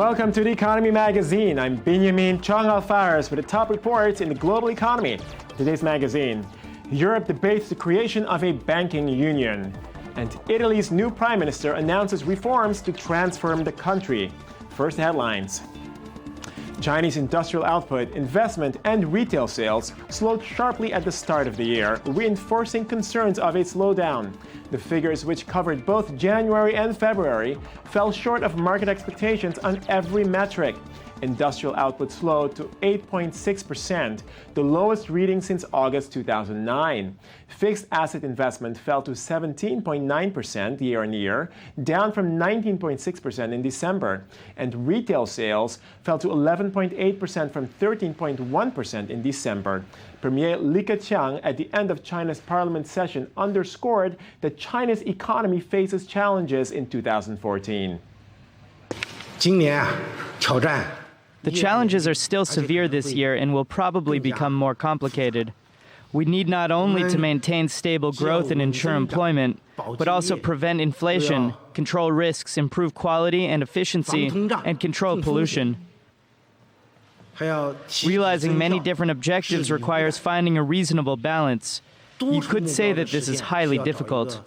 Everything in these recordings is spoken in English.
Welcome to the Economy Magazine. I'm Benjamin Chong Alfares with the top reports in the global economy. Today's magazine: Europe debates the creation of a banking union, and Italy's new prime minister announces reforms to transform the country. First headlines. Chinese industrial output, investment, and retail sales slowed sharply at the start of the year, reinforcing concerns of a slowdown. The figures, which covered both January and February, fell short of market expectations on every metric. Industrial output slowed to 8.6%, the lowest reading since August 2009. Fixed asset investment fell to 17.9% year-on-year, down from 19.6% in December. And retail sales fell to 11.8% from 13.1% in December. Premier Li Keqiang, at the end of China's parliament session, underscored that China's economy faces challenges in 2014. The challenges are still severe this year and will probably become more complicated. We need not only to maintain stable growth and ensure employment, but also prevent inflation, control risks, improve quality and efficiency, and control pollution. Realizing many different objectives requires finding a reasonable balance. You could say that this is highly difficult.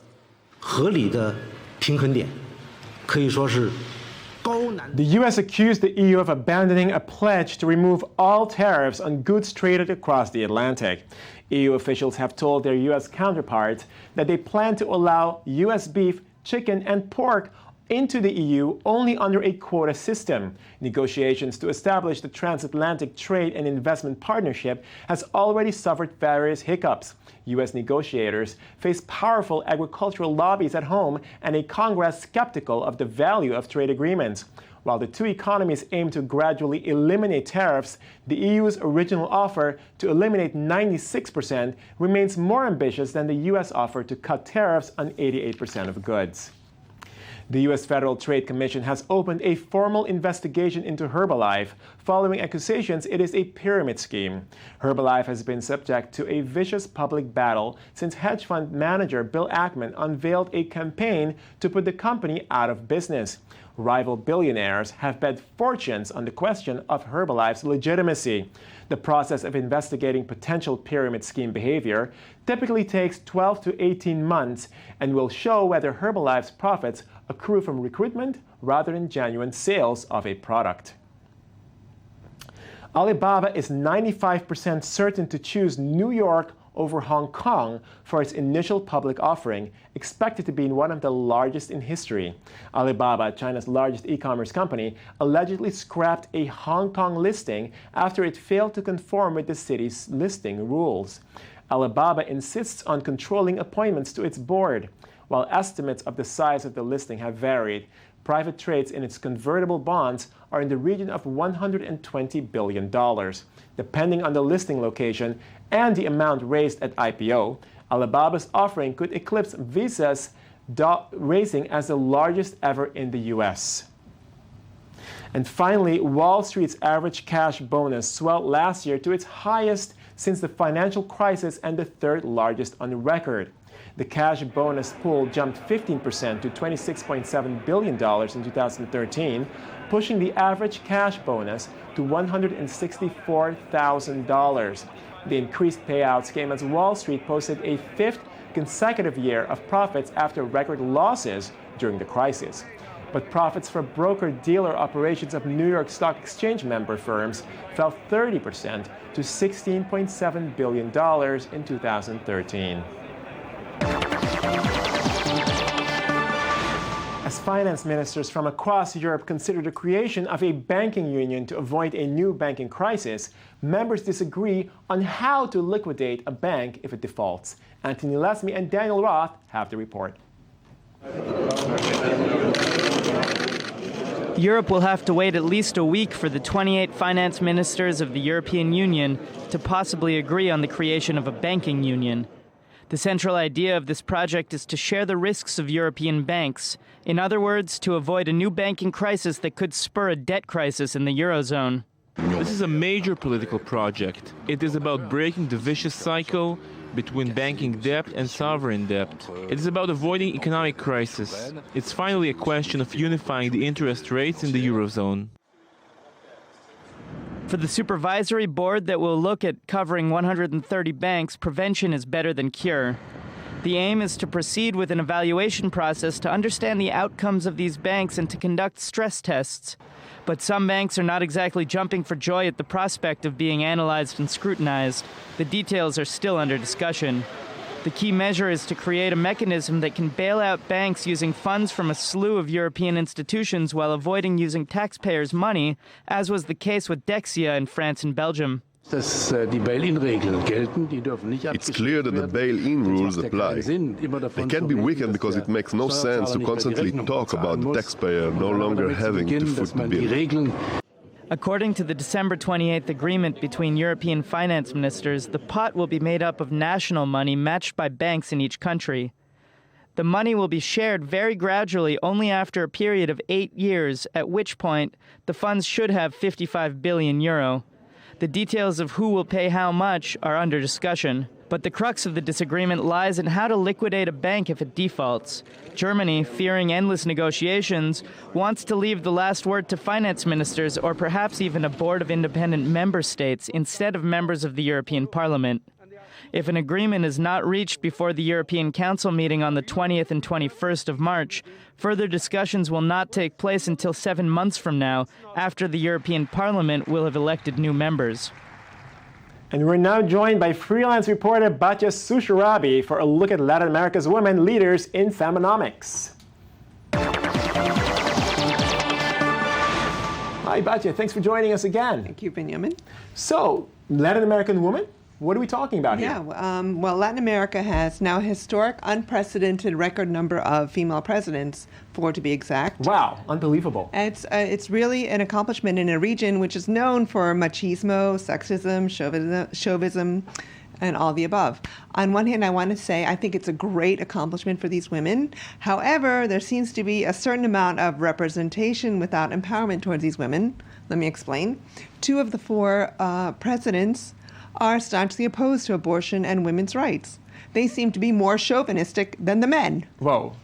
The U.S. accused the EU of abandoning a pledge to remove all tariffs on goods traded across the Atlantic. EU officials have told their U.S. counterparts that they plan to allow U.S. beef, chicken, and pork into the EU only under a quota system. Negotiations to establish the transatlantic trade and investment partnership has already suffered various hiccups. U.S. negotiators face powerful agricultural lobbies at home and a Congress skeptical of the value of trade agreements. While the two economies aim to gradually eliminate tariffs, the EU's original offer to eliminate 96% remains more ambitious than the U.S. offer to cut tariffs on 88% of goods. The U.S. Federal Trade Commission has opened a formal investigation into Herbalife, following accusations it is a pyramid scheme. Herbalife has been subject to a vicious public battle since hedge fund manager Bill Ackman unveiled a campaign to put the company out of business. Rival billionaires have bet fortunes on the question of Herbalife's legitimacy. The process of investigating potential pyramid scheme behavior typically takes 12 to 18 months and will show whether Herbalife's profits accrue from recruitment rather than genuine sales of a product. Alibaba is 95% certain to choose New York over Hong Kong for its initial public offering, expected to be one of the largest in history. Alibaba, China's largest e-commerce company, allegedly scrapped a Hong Kong listing after it failed to conform with the city's listing rules. Alibaba insists on controlling appointments to its board. While estimates of the size of the listing have varied, private trades in its convertible bonds are in the region of $120 billion. Depending on the listing location and the amount raised at IPO, Alibaba's offering could eclipse Visa's raising as the largest ever in the U.S. And finally, Wall Street's average cash bonus swelled last year to its highest since the financial crisis and the third largest on record. The cash bonus pool jumped 15% to $26.7 billion in 2013, pushing the average cash bonus to $164,000. The increased payouts came as Wall Street posted a fifth consecutive year of profits after record losses during the crisis. But profits for broker-dealer operations of New York Stock Exchange member firms fell 30% to $16.7 billion in 2013. As finance ministers from across Europe consider the creation of a banking union to avoid a new banking crisis, members disagree on how to liquidate a bank if it defaults. Anthony Lesmy and Daniel Roth have the report. Europe will have to wait at least a week for the 28 finance ministers of the European Union to possibly agree on the creation of a banking union. The central idea of this project is to share the risks of European banks. In other words, to avoid a new banking crisis that could spur a debt crisis in the Eurozone. This is a major political project. It is about breaking the vicious cycle between banking debt and sovereign debt. It is about avoiding economic crisis. It's finally a question of unifying the interest rates in the Eurozone. For the supervisory board that will look at covering 130 banks, prevention is better than cure. The aim is to proceed with an evaluation process to understand the outcomes of these banks and to conduct stress tests. But some banks are not exactly jumping for joy at the prospect of being analyzed and scrutinized. The details are still under discussion. The key measure is to create a mechanism that can bail out banks using funds from a slew of European institutions while avoiding using taxpayers' money, as was the case with Dexia in France and Belgium. It's clear that the bail-in rules apply. They can be weakened because it makes no sense to constantly talk about the taxpayer no longer having to foot the bill. According to the December 28th agreement between European finance ministers, the pot will be made up of national money matched by banks in each country. The money will be shared very gradually only after a period of 8 years, at which point the funds should have 55 billion euro. The details of who will pay how much are under discussion. But the crux of the disagreement lies in how to liquidate a bank if it defaults. Germany, fearing endless negotiations, wants to leave the last word to finance ministers or perhaps even a board of independent member states instead of members of the European Parliament. If an agreement is not reached before the European Council meeting on the 20th and 21st of March, further discussions will not take place until 7 months from now, after the European Parliament will have elected new members. And we're now joined by freelance reporter Batya Susharabi for a look at Latin America's women leaders in feminomics. Hi, Batya. Thanks for joining us again. Thank you, Benjamin. So, Latin American women? What are we talking about here? Well, Latin America has now a historic, unprecedented record number of female presidents, 4 to be exact. Wow, unbelievable. It's really an accomplishment in a region which is known for machismo, sexism, chauvinism, and all the above. On one hand, I want to say I think it's a great accomplishment for these women. However, there seems to be a certain amount of representation without empowerment towards these women. Let me explain. 2 of the 4 presidents are staunchly opposed to abortion and women's rights. They seem to be more chauvinistic than the men. Whoa.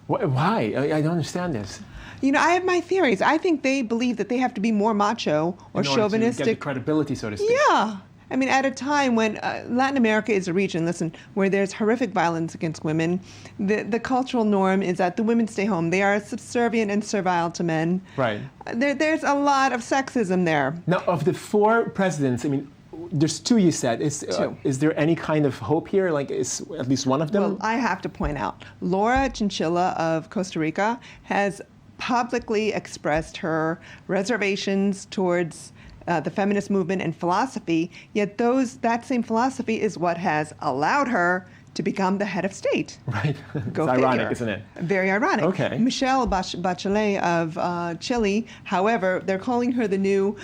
Why? I don't understand this. You know, I have my theories. I think they believe that they have to be more macho or in order chauvinistic. To get the credibility, so to speak. Yeah. I mean, at a time when Latin America is a region, where there's horrific violence against women, the cultural norm is that the women stay home. They are subservient and servile to men. Right. There's a lot of sexism there. Now, of the 4 presidents, I mean, there's 2 you said. Is there any kind of hope here? Like, is at least one of them? Well, I have to point out, Laura Chinchilla of Costa Rica has publicly expressed her reservations towards the feminist movement and philosophy, yet that same philosophy is what has allowed her to become the head of state. Right. Go it's figure. ironic, isn't it? Very ironic. Okay. Michelle Bachelet of Chile, however, they're calling her the new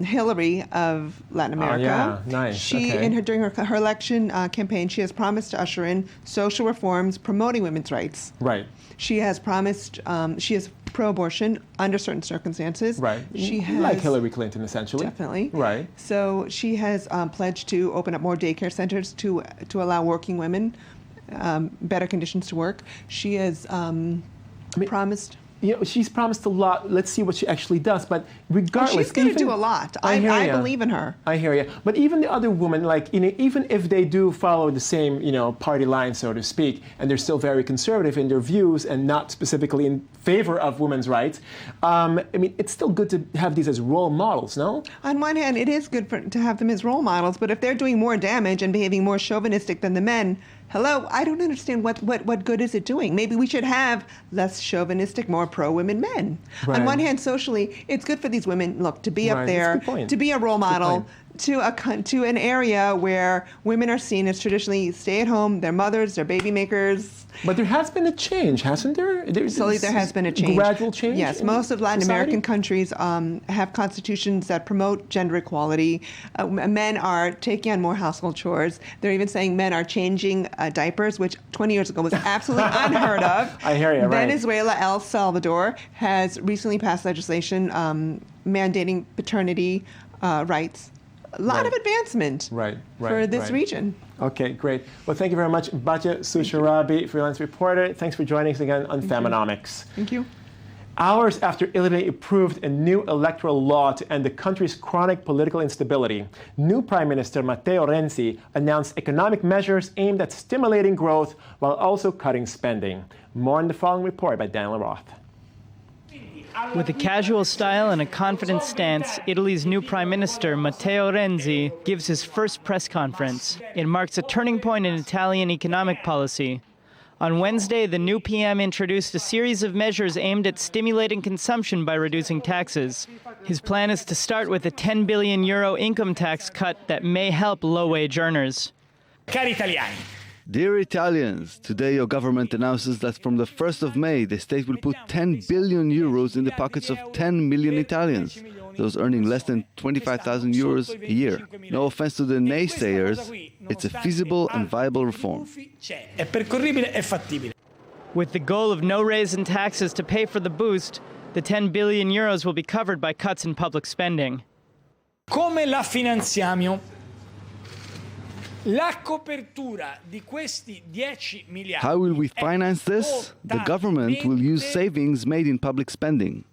Hillary of Latin America. Oh, yeah, nice. She, okay. during her election campaign, she has promised to usher in social reforms promoting women's rights. Right. She has promised, she is pro-abortion under certain circumstances. Right. She has, like Hillary Clinton, essentially. Definitely. Right. So she has pledged to open up more daycare centers to allow working women better conditions to work. She has promised. You know, she's promised a lot. Let's see what she actually does. But regardless, she's going to do a lot. I believe in her. I hear you. But even the other women, like, you know, even if they do follow the same, you know, party line, so to speak, and they're still very conservative in their views and not specifically in favor of women's rights, I mean, it's still good to have these as role models, no? On one hand, it is good to have them as role models. But if they're doing more damage and behaving more chauvinistic than the men, hello, I don't understand what good is it doing. Maybe we should have less chauvinistic, more pro-women men. Right. On one hand, socially, it's good for these women, look, to be up Right. there, That's a good point. to be a role model, to an area where women are seen as traditionally stay at home, they're mothers, they're baby makers. But there has been a change, hasn't there? Slowly there has been a change. Gradual change? Yes, in most of Latin society? American countries have constitutions that promote gender equality. Men are taking on more household chores. They're even saying men are changing diapers, which 20 years ago was absolutely unheard of. I hear you, right. Venezuela, El Salvador has recently passed legislation mandating paternity rights. A lot of advancement for this region. Okay, great. Well, thank you very much, Batya Susharabi, freelance reporter. Thanks for joining us again on Feminomics. Thank you. Hours after Italy approved a new electoral law to end the country's chronic political instability, new Prime Minister Matteo Renzi announced economic measures aimed at stimulating growth while also cutting spending. More in the following report by Daniel Roth. With a casual style and a confident stance, Italy's new Prime Minister, Matteo Renzi, gives his first press conference. It marks a turning point in Italian economic policy. On Wednesday, the new PM introduced a series of measures aimed at stimulating consumption by reducing taxes. His plan is to start with a €10 billion income tax cut that may help low-wage earners. Cari italiani. Dear Italians, today your government announces that from the 1st of May, the state will put 10 billion euros in the pockets of 10 million Italians, those earning less than 25,000 euros a year. No offense to the naysayers, it's a feasible and viable reform. With the goal of no raise in taxes to pay for the boost, the 10 billion euros will be covered by cuts in public spending. Come la finanziamo? How will we finance this? The government will use savings made in public spending.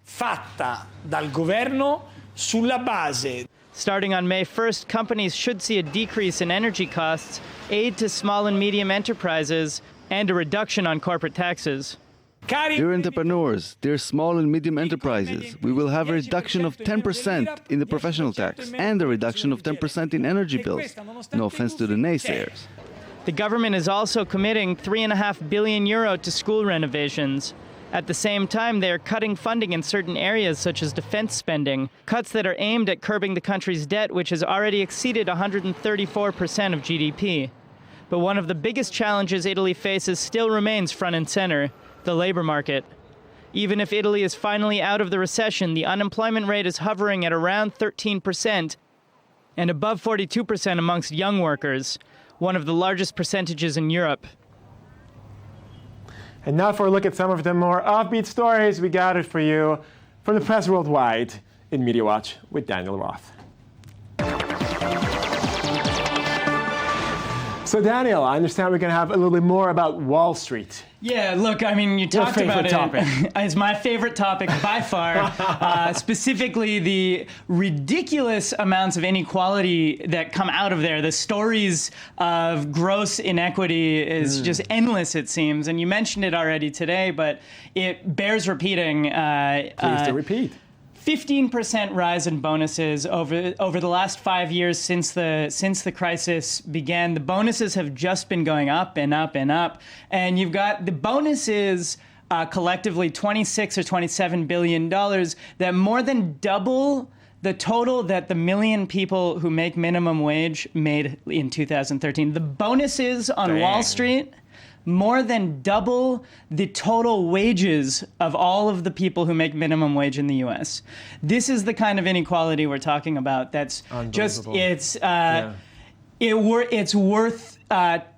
Fatta dal governo sulla base. Starting on May 1st, companies should see a decrease in energy costs, aid to small and medium enterprises, and a reduction on corporate taxes. Dear entrepreneurs, dear small and medium enterprises, we will have a reduction of 10% in the professional tax and a reduction of 10% in energy bills. No offense to the naysayers. The government is also committing €3.5 billion to school renovations. At the same time, they are cutting funding in certain areas such as defense spending, cuts that are aimed at curbing the country's debt, which has already exceeded 134% of GDP. But one of the biggest challenges Italy faces still remains front and center: the labor market. Even if Italy is finally out of the recession, the unemployment rate is hovering at around 13% and above 42% amongst young workers, one of the largest percentages in Europe. And now for a look at some of the more offbeat stories we gathered for you from the press worldwide in Media Watch with Daniel Roth. So Daniel, I understand we're going to have a little bit more about Wall Street. Yeah, look, I mean, you talked about it. It's my favorite topic by far, specifically the ridiculous amounts of inequality that come out of there. The stories of gross inequity is just endless, it seems. And you mentioned it already today, but it bears repeating. Please do repeat. 15% rise in bonuses over the last 5 years since the crisis began. The bonuses have just been going up and up and up. And you've got the bonuses collectively $26 or $27 billion that more than double the total that the million people who make minimum wage made in 2013. The bonuses on Wall Street more than double the total wages of all of the people who make minimum wage in the U.S. This is the kind of inequality we're talking about. That's just, it's worth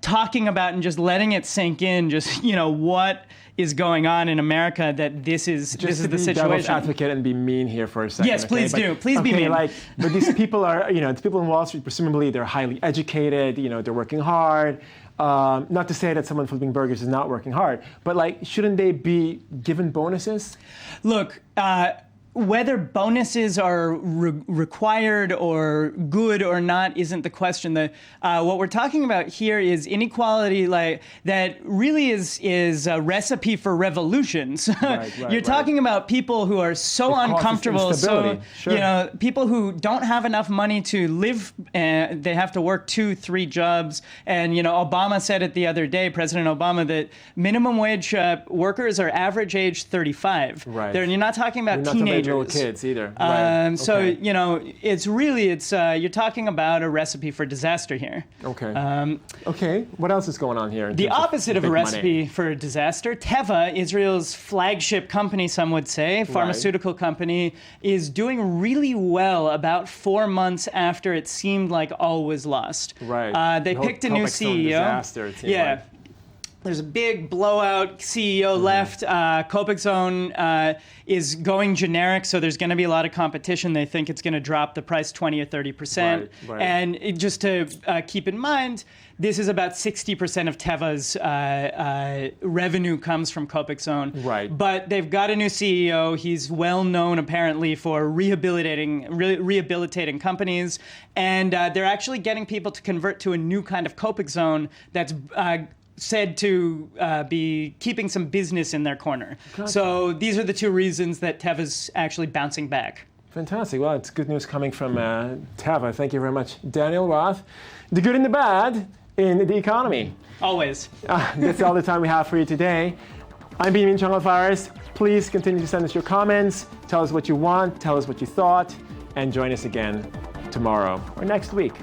talking about and just letting it sink in, just, what is going on in America, that this is the situation. Just to be devil's advocate and be mean here for a second. Yes, please do. Please be mean. But these people are, the people in Wall Street, presumably they're highly educated, they're working hard. Not to say that someone flipping burgers is not working hard, but shouldn't they be given bonuses? Look, whether bonuses are required or good or not isn't the question. What we're talking about here is inequality that really is a recipe for revolutions. You're talking about people who are so uncomfortable, people who don't have enough money to live, they have to work 2-3 jobs. And, Obama said it the other day, President Obama, that minimum wage workers are average age 35. Right. You're not talking about teenagers. Little kids either. So, you're talking about a recipe for disaster here. Okay. What else is going on here? The opposite of a recipe for disaster, Teva, Israel's flagship company, some would say, pharmaceutical company, is doing really well about 4 months after it seemed like all was lost. Right. They picked a new CEO. Disaster, it seemed like. There's a big blowout. CEO left. Copic is going generic, so there's going to be a lot of competition. They think it's going to drop the price 20 or 30%. Right. And just to keep in mind, this is about 60% of Teva's revenue comes from Copic. Right. But they've got a new CEO. He's well known apparently for rehabilitating companies, and they're actually getting people to convert to a new kind of Copic that's said to be keeping some business in their corner. Gotcha. So these are the two reasons that Teva's actually bouncing back. Fantastic. Well, it's good news coming from Teva. Thank you very much, Daniel Roth. The good and the bad in the economy. Always. That's all the time we have for you today. I'm Benjamin Chung Alvarez. Please continue to send us your comments. Tell us what you want. Tell us what you thought. And join us again tomorrow or next week.